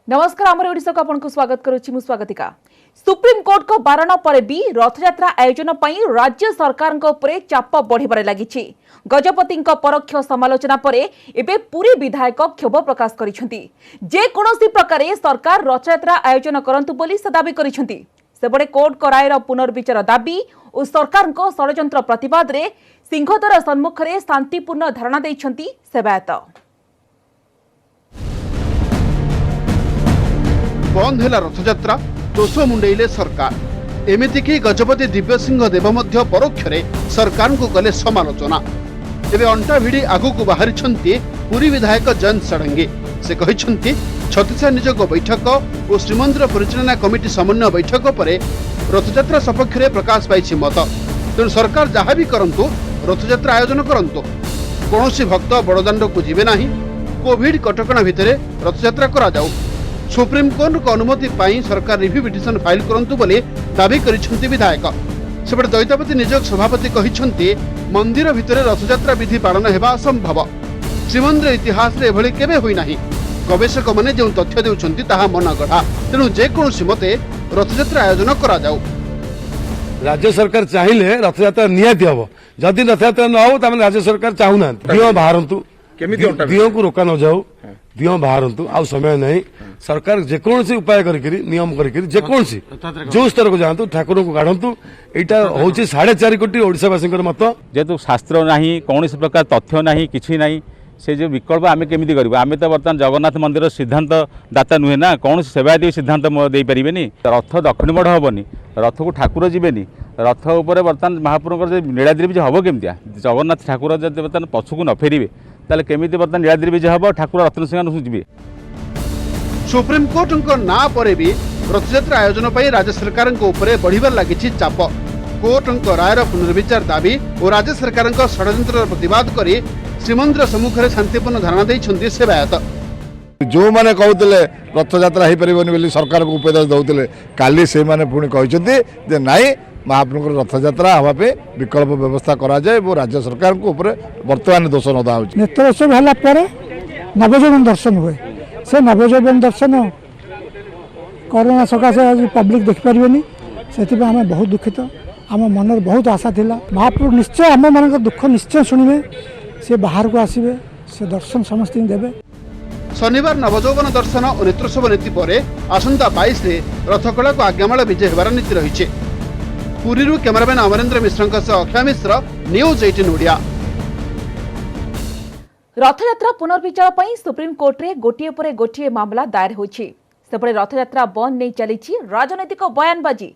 नमस्कार आमर ओडिशा को आपन को स्वागत करुछि मु स्वागतिका। सुप्रीम कोर्ट को बारण पर भी रथयात्रा आयोजन पई राज्य सरकार को उपरे चाप बढ़िबारे लागिछि। गजपति परोक्ष समालोचना पर एबे पूरी विधायक क्षोभ प्रकाश करिसेंती। जे कोनोसी प्रकारे सरकार रथयात्रा आयोजन करंतु बोली से दाबी करिसेंती। सेबडे कोर्ट को रायर पुनर्विचार दाबी और सरकार को षड्यंत्र प्रतिवाद रे सिंहद्वार सम्मुख रे शांतिपूर्ण धारणा दैछंती सेवायत। बंद है रथयात्रा दोष मुंडेले सरकार। एमितिकी गजपति दिव्यसिंह देव मध्य परोक्ष सरकार को कले समालोचना। एवं अंटा भिड़ी आगू बाहरी पुरी विधायक जयंत षडंगी। से कहते छत्तीसा निजोग बैठक और श्रीमंदिर परिचालना कमिटी समन्वय बैठक पर रथयात्रा सपक्ष में प्रकाश पाई मत। तेणु सरकार जहाँ भी करंतु रथयात्रा आयोजन करंतु। कौन भक्त बड़दाण्ड को जीवे ना। कोविड कटकणा भितर रथयात्रा करा जाऊ। सुप्रीम कोर्ट को अनुमति पाई सरकार रिव्यू पिटिशन फाइल करंतु बोली दाबी करिसेंती विधायक। सेपटे दैतापति निजोग सभापति कहिसेंती मंदिर भितर रथयात्रा विधि पालन हेबा असंभव। श्रीमंदिर इतिहास रे एभली केबे होई नाही। गवेषक माने जो तथ्य देउछंती ताहा मन गढ़ा। तेणु जे कोनोसी मते रथयात्रा आयोजन करा जाऊ। राज्य सरकार चाहिए रथयात्रा निहाती हम। जदि रथयात्रा न हो तामें राज्य सरकार चाहूना दियो बाहरंतु दियो को रोका न जाऊ। दियो बाहरंतु आ समय नहीं। सरकार जेकोसी उपाय करिकरी नियम करिकरी जेकोसी जो स्तर को जातु ठाकुर को गाढ़ंतु। एटा होची 4.5 कोटी ओडिशावासी मत। जेतु शास्त्र नाही कौन प्रकार तथ्य नाही किछि नाही से जो विकल्प आम केमी करूँ। आम तो बर्तमान जगन्नाथ मंदिर सिद्धांत दाता नुहे ना कौन सेवायत सिद्धांत दे पारे। रथ दक्षिण बड़ हेनी रथ को ठाकुर जीवेनि रथ उपर बर्तमान महाप्रभु नीलाद्री विजय हम केमती जगन्नाथ ठाकुर जब बर्तमान पछुक न फेरे ताले केमिति बर्तमान नीलाद्री विजय हम ठाकुर रत्नसिंह जी। सुप्रीम कोर्ट ना पर भी रथयात्रा आयोजन पर राज्य सरकार बढ़िबार लगी चाप। कोर्ट रायर पुनर्विचार दाबी और राज्य सरकार षड्यंत्र प्रतिवाद कर श्रीमंदिर सम्मुख में शांतिपूर्ण धारणा देइछंती सेवायत। जो माने कहते रथयात्रा हो पारन बोली सरकार को उपदेश दौले काली से माने पुणी कहते नाई महाप्रभु रथयात्रा हवापे विकल्प व्यवस्था करा जाए वो राज्य सरकार को ऊपर वर्तमान दोष नदा हो। नेत्रोत्सव है नवजीवन दर्शन हुए से नवजीवन दर्शन कोरोना सकाशे आज पब्लिक देखिपारे से आम बहुत दुखित। आम मन बहुत आशा थिला महाप्रभु निश्चय आम मान दुख निश्चय शुणे से बाहर को आसवे से दर्शन समस्त देवे। शनिवार नवजौवन दर्शन और नेत्रोत्सव नीति पर आसंता 22 रे रथकला को आज्ञामाल विजय होबार नीति रही। पुरी कैमरामैन अमरेंद्र मिश्र अक्षय मिश्र न्यूज 18 ओडिया। रथयात्रा पुनर्विचार पई सुप्रीम कोर्ट रे गोटिए परे गोटिए मामला दायर होछि। सेपटे रथयात्रा बंद नहीं चली राजनैतिक बयानबाजी।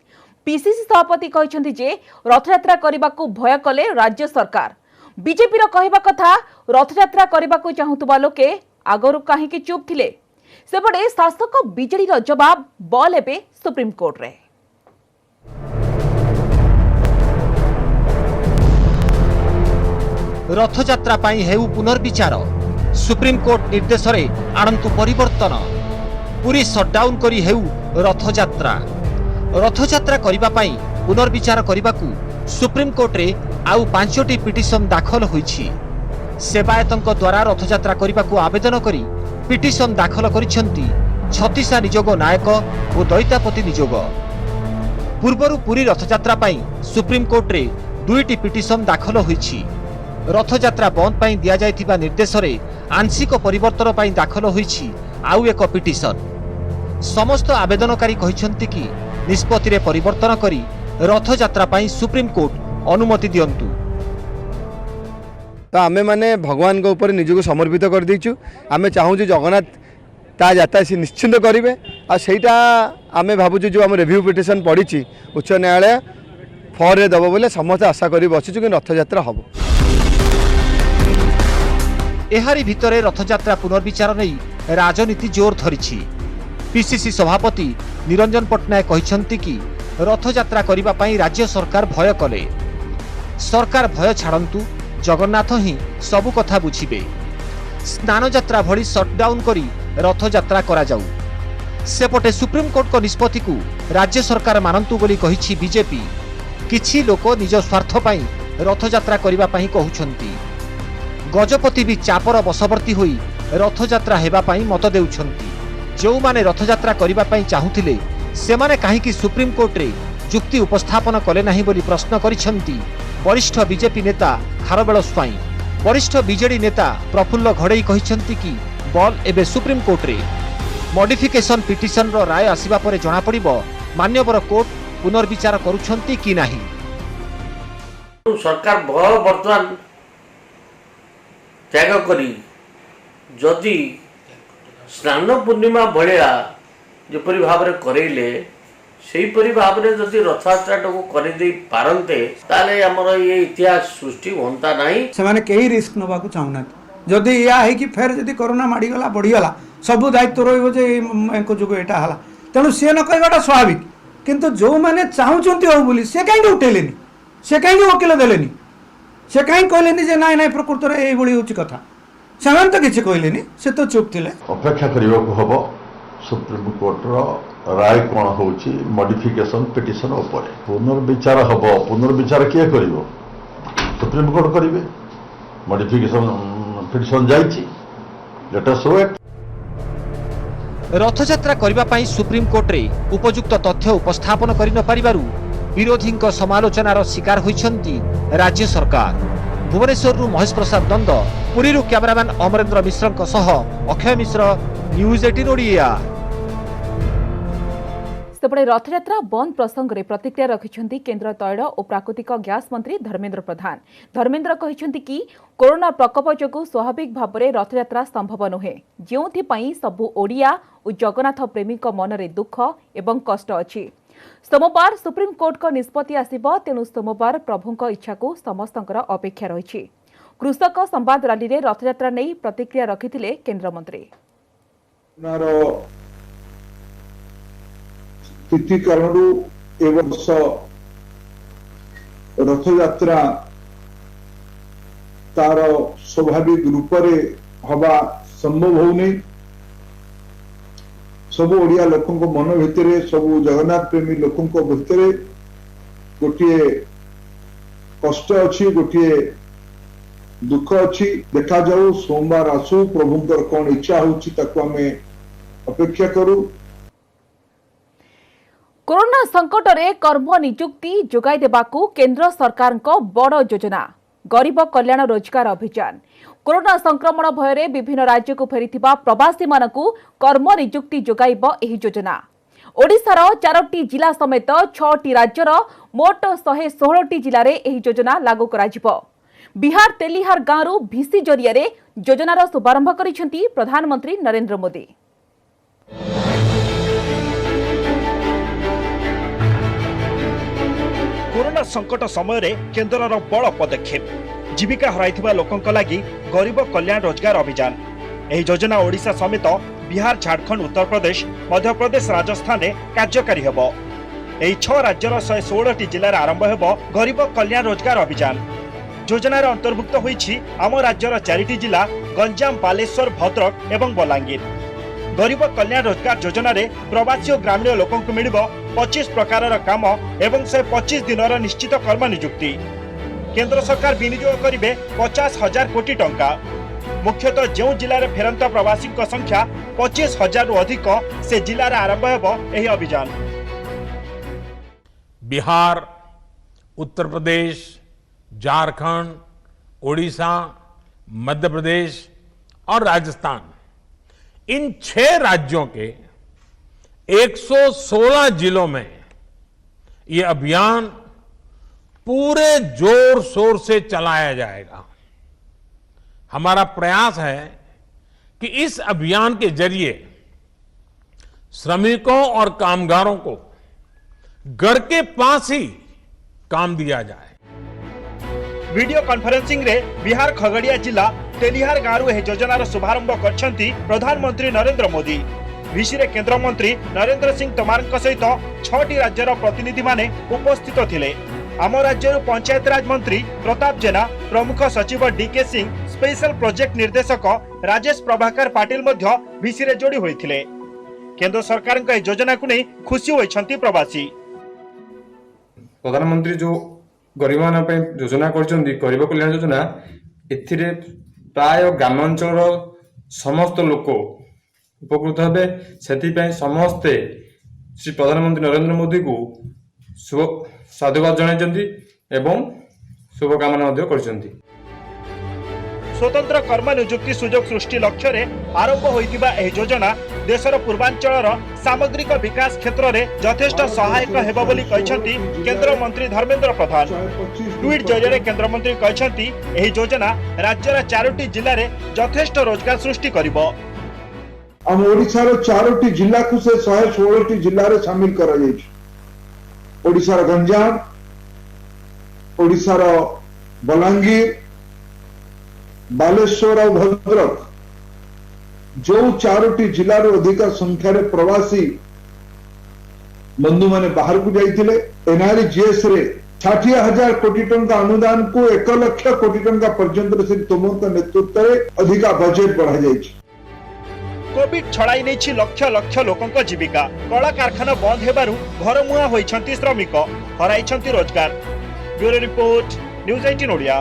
पीसीसी सभापति कहते जे रथयात्रा करने को भय कले राज्य सरकार। बीजेपी कहवा कथा रथयात्रा करने को चाहूबा लोके आगरू कहीं चुप थिले। सेपटे शासक बीजेडी जवाब बल एबे सुप्रीम कोर्ट रे। रथयात्रा पाई हेउ पुनर्विचार। सुप्रीम कोर्ट निर्देश रे आणंतु परिवर्तन। पूरी शटडाउन करी हेउ रथयात्रा। रथयात्रा करिबा पाई पुनर्विचार करिबाकू सुप्रीम कोर्ट रे आउ 5टी पिटिशन दाखल होईछि। सेवायतंक द्वारा रथयात्रा करिबाकू आवेदन करी पिटिशन दाखल करिसेंती छत्तीसा निजोग नायक और दैतापति निजोग। पूर्वरु पूरी रथयात्रा पाई सुप्रीम कोर्ट रे 2टी पिटिशन दाखल होईछि। रथयात्रा बंद पाई दिया जायथिबा निर्देश रे आंशिक परिवर्तन पाई दाखल होईछि आउ एक पिटिशन। समस्त आवेदनकारी कहिसेंती कि निष्पत्ति रे परिवर्तन करी रथयात्रा पाई सुप्रीम कोर्ट अनुमति दियंतु। तो आमे माने भगवान के ऊपर निज को समर्पित कर दीचु। आमे चाहूँ जगन्नाथ ता यात्रा सी निश्चिंत करेंगे आ सेटा आमे भावुँ जो आम रिव्यू पिटिशन पड़ी उच्च न्यायालय फॉर दब बोले समस्त आशा कर बसीचु कि रथयात्रा हम। एहारी भितरे रथयात्रा पुनर्विचार नहीं राजनीति जोर धरिछि। पीसीसी सभापति निरंजन पट्टनायक कहते कि रथयात्रा करिबा पाई राज्य सरकार भय कले। सरकार भय छाड़ंतु जगन्नाथ ही सबु कथा बुझिबे। स्नान यात्रा भली शटडाउन करी रथयात्रा करा जाऊ। सेपटे सुप्रीम कोर्ट को निष्पत्ति को राज्य सरकार मानंतु बोली कहिछि बीजेपी। किछि लोक निज स्वार्थ पाई रथयात्रा करिबा पाई कहउछंती। गजपति भी चापर बशवर्ती होई रथयात्रा हेबा पाई मत देउछंती। ଯେଉଁମାନେ ରଥଯାତ୍ରା କରିବା ପାଇଁ ଚାହୁଁଥିଲେ ସେମାନେ କାହିଁକି ସୁପ୍ରିମକୋର୍ଟରେ ଯୁକ୍ତି ଉପସ୍ଥାପନ କଲେ ନାହିଁ ବୋଲି ପ୍ରଶ୍ନ କରିଛନ୍ତି ବରିଷ୍ଠ ବିଜେପି ନେତା ଖାରବେଳ ସ୍ୱାଇଁ। ବରିଷ୍ଠ ବିଜେଡି ନେତା ପ୍ରଫୁଲ୍ଲ ଘଡ଼େଇ କହିଛନ୍ତି କି ବଲ୍ ଏବେ ସୁପ୍ରିମକୋର୍ଟରେ। ମଡିଫିକେସନ ପିଟିସନର ରାୟ ଆସିବା ପରେ ଜଣାପଡ଼ିବ ମାନ୍ୟବର କୋର୍ଟ ପୁନର୍ବିଚାର କରୁଛନ୍ତି କି ନାହିଁ। सरकार बल बर्तमान त्याग करी जदि स्नान पूर्णिमा भाया जपरी भाव में करेले सेहीपरी भाव में जदि रथयात्रा को करदे पारंते ताले हमर ये इतिहास सृष्टि होता नहीं। से कई रिस्क नवा चाहूना जदि या है कि फेर जदि कोरोना माड़ीगला बढ़ीगला सब दायित्व रोक जो यहाँ तेणु सी न कहवाटा स्वाभाविक किंतु जो मैंने चाहूँगी हो बोली सी कहीं उठेलेनी से कहीं वकिल देलेनी से कहीं कहलेनी जे नाई नाई प्रकृत में यही हूँ कथा से तो किसी कहलेनी से तो चुप थे। अपेक्षा करने हम सुप्रीमकोर्टर राय कौन हो मॉडिफिकेशन पिटिशन उपर पुनर्विचार हम पुनर्विचार किए कर सुप्रीमकोर्ट करेंगे मॉडिफिकेशन पिटिशन जाइए लेट अस वेट। रथयात्रा करबा पई सुप्रीमकोर्ट रे उपयुक्त तथ्य उपस्थापन करि न पारिबारु विरोधी समालोचनार शिकार होइछन्ति राज्य सरकार। भुवनेश्वर महेश प्रसाद नंद, पुरी कैमरामैन अमरेंद्र मिश्र सह अक्षय मिश्र, न्यूज 18 ओडिया। सेपटे रथयात्रा बंद प्रसंग में प्रतिक्रिया रखिछन्ति केंद्र तैल और प्राकृतिक गैस मंत्री धर्मेंद्र प्रधान। धर्मेंद्र कहिछन्ति कि कोरोना प्रकोप जोगु स्वाभाविक भाव में रथयात्रा संभव नुहे, जोंथिपाई सबु ओडिया और जगन्नाथ प्रेमी मनरे दुख एवं कष्ट अछि। सोमवार सुप्रीमकोर्ट को निष्पत्ति आसिब, तेणु सोमवार प्रभुंक इच्छा को समस्तंकर अपेक्षा रही। कृषक संवाद रैली रे रथयात्रा नहीं प्रतिक्रिया रखिथिले केंद्रमंत्री। स्थिति कारण ए वर्ष रथयात्रा तार स्वाभाविक रूप से हवा संभव होनी। सब ओडिया लोकों मन भितर सब जगन्नाथ प्रेमी लोकों भितर गोटे कष्ट अच्छी गोटे दुख अच्छी। देखा जाऊ सोमवार आसू प्रभुंकर कौन इच्छा होची ताको हमें अपेक्षा करू। कोरोना संकट रे कर्म नियुक्ति जोगाई देबाकू केंद्र सरकार को बड़ योजना गरीब कल्याण रोजगार अभियान। कोरोना संक्रमण भय विभिन्न राज्य को फेरीथिबा प्रवासी मानकू कर्म नियुक्ति जोगाइब एही योजना। ओडिशार 4टी जिला समेत 6टी राज्यर मोट 116टी जिले में एही योजना लागू कराजिब। बिहार तेलिहार गांव भिसी जरिया रे योजनार शुभारंभ करिसेंती प्रधानमंत्री नरेंद्र मोदी। कोरोना संकट समय रे केंद्रर बड़ पदक्षेप जीविका हराइथिबा लोकंक लागि गरीब कल्याण रोजगार अभियान। एही योजना ओडिशा समेत बिहार, झारखंड, उत्तर प्रदेश, मध्य प्रदेश, राजस्थान रे कार्यकारी हेबो। एही 6 राज्यर 116टी जिल्ला रे आरंभ हेबो गरीब कल्याण रोजगार अभियान। योजनार अंतर्भुक्त होईछि आम राज्यर 4टी जिला गंजाम, बालेश्वर, भद्रक एवं बलांगीर। गरीब कल्याण रोजगार योजना रे प्रवासी और ग्रामीण लोकंक मिलिबो 25 प्रकारर काम एवं 125 दिनर निश्चित कर्म नियुक्ति। केंद्र सरकार विनियोग करिवे 50,000 कोटी टंका। मुख्यतः जो जिले में फेरंत प्रवासी संख्या 25,000 रु अधिक से जिले में आरंभ हेबो एही अभियान। बिहार, उत्तर प्रदेश, झारखंड, ओडिशा, मध्य प्रदेश और राजस्थान, इन 6 राज्यों के 116 जिलों में ये अभियान पूरे जोर शोर से चलाया जाएगा। हमारा प्रयास है कि इस अभियान के जरिए श्रमिकों और कामगारों को घर के पास ही काम दिया जाए। वीडियो कॉन्फ्रेंसिंग रे बिहार खगड़िया जिला तेलिहार गांव एही योजनार शुभारंभ करछंती प्रधानमंत्री नरेंद्र मोदी। विशिरे केंद्र मंत्री नरेंद्र सिंह तोमार सहित 6टी राज्यर प्रतिनिधि माने उपस्थित थिले। आम राज्य पंचायत राज मंत्री प्रताप जेना, प्रमुख सचिव डीके सिंह, स्पेशल प्रोजेक्ट निर्देशक राजेश प्रभाकर पाटिल मध्य विशिरे जोड़ी होइथिले। केंद्र सरकार का योजना को नहीं खुशी होइछंती प्रवासी। प्रधानमंत्री जो गरीब मान योजना करछंती गरीब कल्याण योजना, एथिरे प्राय ग्रामांचल समस्त लोक उपकृत हेबे सेथिपई समस्ते श्री प्रधानमंत्री नरेंद्र मोदी को साधुवाद जणाइछन्ति एवं शुभकामना मध्य करछन्ति। स्वतंत्र कर्म नियुक्ति सुजोग सृष्टि लक्ष्य रे आरंभ होइतिबा एही योजना देशर पूर्वांचलर सामग्रिक विकास क्षेत्र में यथेष्ट सहायक हेबो बोली कहिसंती केंद्र मंत्री धर्मेंद्र प्रधान। ट्वीट जरिए केंद्र मंत्री कहिसंती एही योजना राज्यर 4टी जिल्ला रे यथेष्ट रोजगार सृष्टि करिवो। हम ओडिशार 4टी जिल्ला को से 116टी जिल्ला रे शामिल करा जायछि। ओडिशार गंजाम, ओडिशार बलांगीर, बालेश्वर और भद्रक जो 4टी जिलार अधिक संख्यार प्रवासी बंधु माने बाहर को जाइथिले। एनआरजीएस रे 60,000 कोटी टंका अनुदान को 1 लाख कोटी टंका पर्यंत श्री तोमर नेतृत्व में अधिक बजेट बढ़ा जाइछि। कोविड छड़ाई नहीं लक्ष लक्ष लोकंक जीविका। कला कारखाना बंद हेबारु घर मुआ होइछंती श्रमिक, हराइछंती रोजगार। Bureau report news 18 Odia.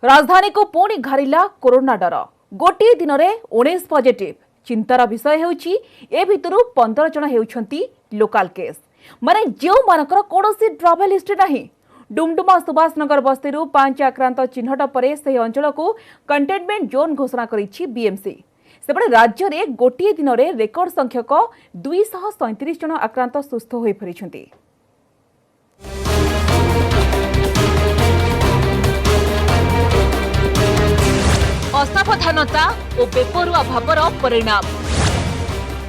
राजधानी को पुणी घारिला कोरोना डर। गोटे दिन में 19 पॉजिटिव। चिंतार विषय हेउची ए भितरु 15 जन हेउछंती लोकल केस, माने जो मानकर कोनोसी ट्रैवल हिस्ट्री नहीं। डुमडुमा सुभाषनगर बस्ती 5 आक्रांत चिन्हट परे से अंचल को कंटेनमेंट जोन घोषणा करिछि बीएमसी। सेपटे राज्य में गोटे दिन में रेकर्ड संख्यक 237 जन आक्रांत सुस्थ होई फेरिछंती। असावधानता और बेपरुआ भावर परिणाम।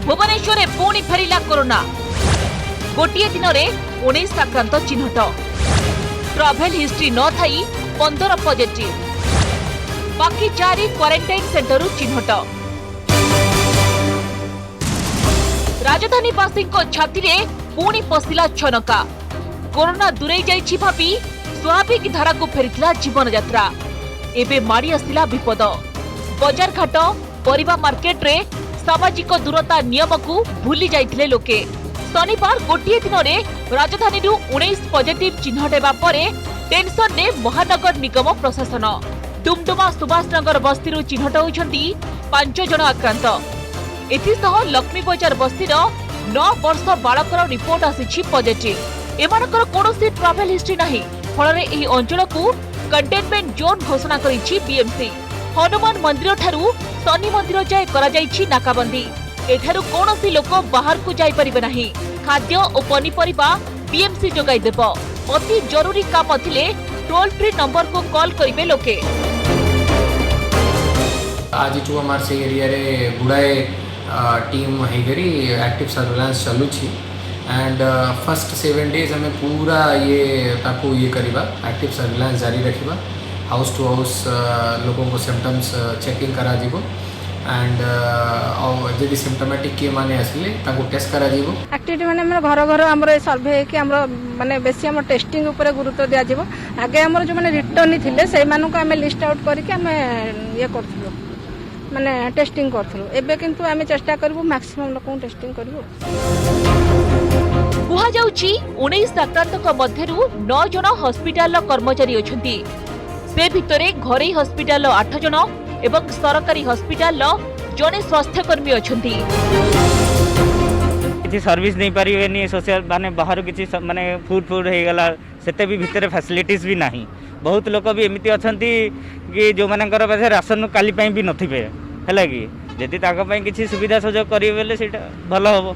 भुवनेश्वर में पुणी फेरिला कोरोना। गोटे दिन में 19 आक्रांत चिन्हट। ट्राभेल हिस्ट्री न थाई 15 पॉजिटिव। बाकी 4 क्वारंटाइन सेंटर चिन्हट। राजधानीवासी छाती में पुणी पशिला छनका। कोरोना दूरे जाइछि भाबी स्वाभाविक धारा को फेरिथिला जीवन यात्रा। एबे माड़ी आसिला विपद। बजार घाट परिबा मार्केट रे सामाजिक दूरता नियम को भूली जाइथिले लोके। शनिवार गोटे दिन में राजधानी 19 पॉजिटिव चिन्हट हेबा परे टेंशन ने महानगर निगम प्रशासन। डुमडुमा सुभाषनगर बस्ती चिन्हट होइछंती 5 जन आक्रांत। एथिसह लक्ष्मी बजार बस्तीर 9 वर्ष बालकर रिपोर्ट आसीछि पॉजिटिव। एमानकर कोनोसी ट्रैवल हिस्ट्री नहीं। फलरे एही अंचल को कंटेनमेंट जोन घोषणा करिछि बीएमसी। हनुमान मंदिर ठारू शनि मंदिर जाए करा जाइछि नाकाबंदी। एठारू कोनोसी लोक बाहर को जाई परिबे नाही। खाद्य और पनीपरिबा बीएमसी जोगाई देबो। अति जरूरी काम थिले टोल फ्री नंबर को कॉल करिवे लोके। आज जो हमार से एरिया रे गुडाए टीम हेगरी एक्टिव सर्वेलेंस चलुछि एंड फर्स्ट 7 डेज हमें पूरा ये करिबा एक्टिव सर्वेलेंस जारी रखिबा। हाउस टू हाउस लोगों को सिम्पटम्स चेकिंग करा दिबो एंड जदि सिम्पटोमेटिक किए माने आसले ताको टेस्ट करा दिबो। एक्टिविटी माने हमर घर घर हमर सर्वे कि हमर माने बेसी हमर टेस्टिंग ऊपर गुरुत्व दिया जिवो। आगे हमर जो माने रिटर्न थिले से मानु को हमें लिस्ट आउट करके हमें ये करथलो माने टेस्टिंग करथलो। एबे किंतु हमें चेष्टा करबो मैक्सिमम लोगों टेस्टिंग करबो। कुहा जाउची 19 आक्रांतक मध्यरु 9 जन हॉस्पिटल कर्मचारी अछंती। से भितरे घरे हॉस्पिटल 8 जन एवं सरकारी हॉस्पिटल जने स्वास्थ्यकर्मी अछंती। किसी सर्विस नहीं पारिबेनी सोशल माने बाहर किसी माने फूड हे गला सेते भी भितरे फैसिलिटीज भी नहीं। बहुत लोक भी एमिति अछंती कि जो मानकर पासे राशन काली पई भी नथिबे हैला कि जदि ताका पई किसी सुविधा सुजोग करिवे बेले सेटा भलो होबो।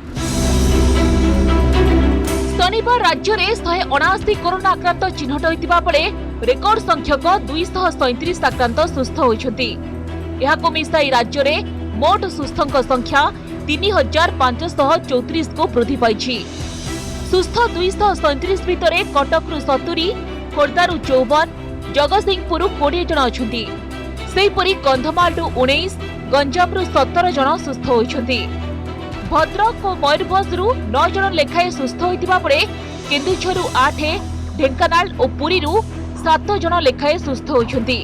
शनिवार राज्य में 179 कोरोना आक्रांत चिन्हट होइतिबा बेले रेकर्ड संख्यक 237 आक्रांत सुस्थ होइछंती। एहाको मिसाई राज्य में मोट सुस्थक संख्या 3534 को वृद्धि पाइछि। सुस्थ 237 भितरे कटकरू 70, खोर्धारू 54, जगतसिंहपुर 20 जन अछंती। सेहिपरि कंधमालरू 19, गंजामरू 17 जन सुस्थ होइछंती। भद्रक और मयूरभंजरू 9 जन लेखाएं सुस्थ होइतिबा बेले केन्दुझरु 8, ढेंकानाल और पुरीरू 7 जन लेखाएं सुस्थ होइछंती।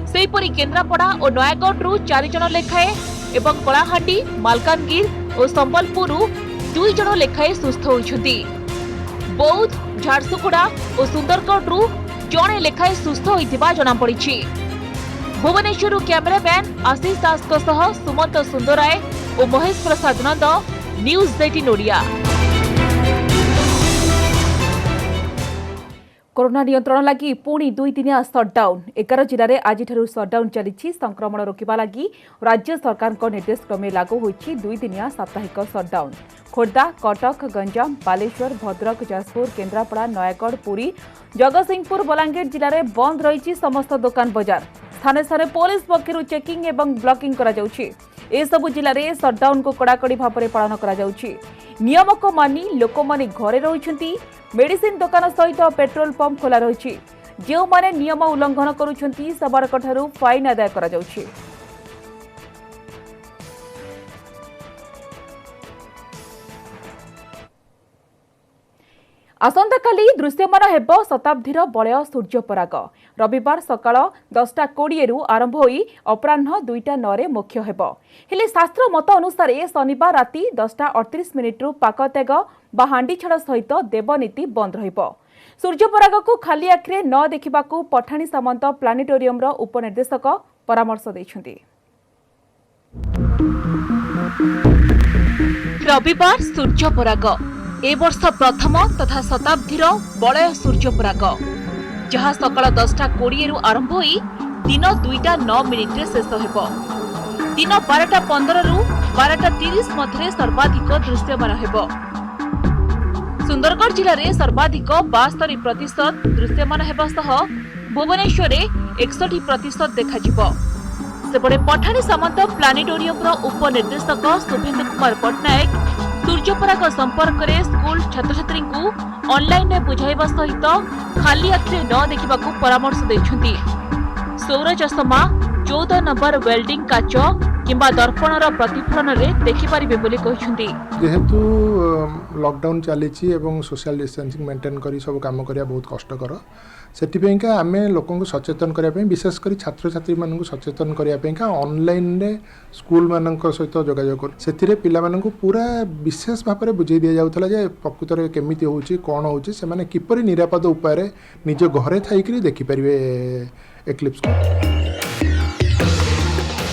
सेहिपरि केन्द्रापड़ा और नयागढ़रू 4 जन लेखाएं एवं कलाहांडी, मालकानगिर और संबलपुररू 2 जन लेखाएं सुस्थ होइछंती। बौद्ध, झारसुगुड़ा और सुंदरगढ़रू जणे लेखाएं सुस्थ होइतिबा जଣା पड़िछि। भुवनेश्वर कैमरामैन आशीष दास सुमंत सुंदराय और महेश प्रसाद नंद, न्यूज 18 ओडिया। कोरोना नियंत्रण लगी पुणी 2 दिनिया सटडाउन। 11 जिले में आज सटडाउन चली। संक्रमण रोकवा लगी राज्य सरकार निर्देश क्रमे लागू होईछि 2 दिनिया साप्ताहिक सटडाउन। खोर्धा, कटक, गंजाम, बालेश्वर, भद्रक, जाजपुर, केन्द्रापड़ा, नयागढ़, पुरी, जगतसिंहपुर, बलांगीर जिले में बंद रही समस्त दुकान बजार। स्थाने स्थाने पुलिस पक्षर चेकिंग एवं ब्लॉकिंग करा जाउछि। ए सबु जिले में सटडाउन को कड़ाकड़ी भाव में पालन करा जाउछि। नियम को मानि लोक माने घरे रहुछंती। मेडिसिन दुकान सहित पेट्रोल पंप खोला रही। जो माने नियम उल्लंघन करुछंती सबरकठारु फाइन आदाय करा जाउछि। आसंताकाली दृश्यमान हेब शताब्दीर बलय सूर्यपराग। रविवार सकाळ 10:20 आरंभ होई अपराह्न 2:09 मुख्य हेब। हेले शास्त्र मत अनुसार शनिवार राति 10:38 पाकत्याग बा हांडी छाड़ सहित देवनीति बंद रहिब। सूर्यपराग को खाली आखिरे न देखिबाकू पठाणी सामंत प्लानेटोरियम उपनिर्देशक परामर्श दैछन्ति। रविवार सूर्यपराग ए वर्ष प्रथम तथा शताब्दीर बलय सूर्यपराग, जहाँ सकाळ 10:20 आरंभ होई दिन 2:09 शेष हेब। दिन 12:15 रु 12:30 मध्य सर्वाधिक दृश्यमान हेब। सुंदरगढ़ जिले में सर्वाधिक 72% दृश्यमान हेबा सह भुवनेश्वर 61% देखाजिब। सेपटे पठाणी सामंत प्लानेटोरियम उपनिर्देशक शुभेन्दु कुमार पट्टनायक सूर्यपराग संपर्क में स्कूल छात्र छात्री को ऑनलाइन में बुझाइबा सहित खाली आखिरे न देखिबाकू परामर्श दैछन्ति। सौर चषमा, 14 नंबर वेल्डिंग काच किंबा दर्पणर प्रतिफलन में देखिपारे बोली कहिछन्ति। जेहेतु लॉकडाउन चली सोशल डिस्टेंसिंग मेंटेन करी सब काम करिया बहुत कष्टकर। सेटिपेंका आमे लोकन को सचेतन करिया पे, विशेषकर छात्र छात्री मान को सचेतन करिया पेंका ऑनलाइन रे स्कूल मानक सहित जोगाजोग कर सेथिरे पिला मान को पूरा विशेष भाव में बुझाई दिया जाउथला जे प्रकृत रे केमिति होउची कोन होउची से माने किपरि निरापद उपाय रे निज घरे थाइकरी देखि परिबे एक्लिप्स को।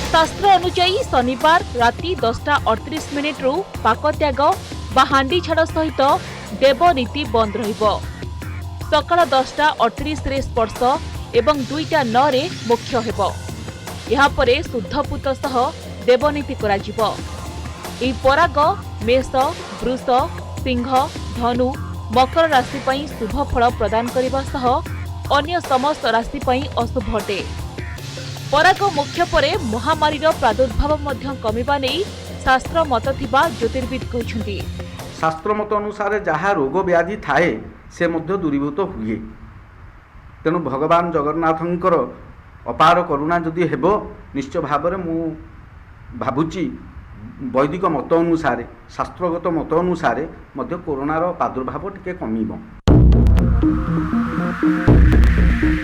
शास्त्र अनुसार शनिवार राति 10:38 रु पाकत्याग बा हांडी छाड़ सहित देवनीति बंद रहिबो। सकाळ 10:38 रे स्पर्श एवं 2:09 मुख्य हेब। यहाँ परे शुद्धपूत सह देवनीति कराजिबो। एही पराग मेष, वृष, सिंह, धनु, मकर राशि पई शुभ फल प्रदान करिबा सह अन्य समस्त राशि पई अशुभ अटे। पराग मुख्य परे महामारी प्रादुर्भाव मध्य कमिबा नै शास्त्र मत थिबा ज्योतिर्विद कहउछन्ति। शास्त्र मत अनुसार जहाँ रोग व्याधि थाए से मध्य दूरीभूत हुए। तेणु भगवान जगन्नाथंकर अपार करुणा जदि हेबो निश्चय भाव में मु भावुची वैदिक मत अनुसार शास्त्रगत मत अनुसार मध्य कोरोनार प्रादुर्भाव टिके कमिबो।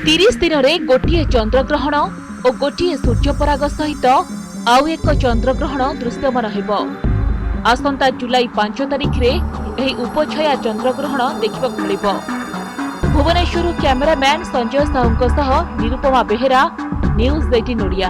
30 दिन में गोटे चंद्रग्रहण और गोटे सूर्यपराग सहित आउ एक चंद्रग्रहण दृश्यमान हेब। आसंता जुलाई 5 तारिख रे एही उपछया चंद्रग्रहण देखा मिलिबो। Bhubaneswar cameraman Sanjay Sahu Nirupama Behera, news 18 Odia.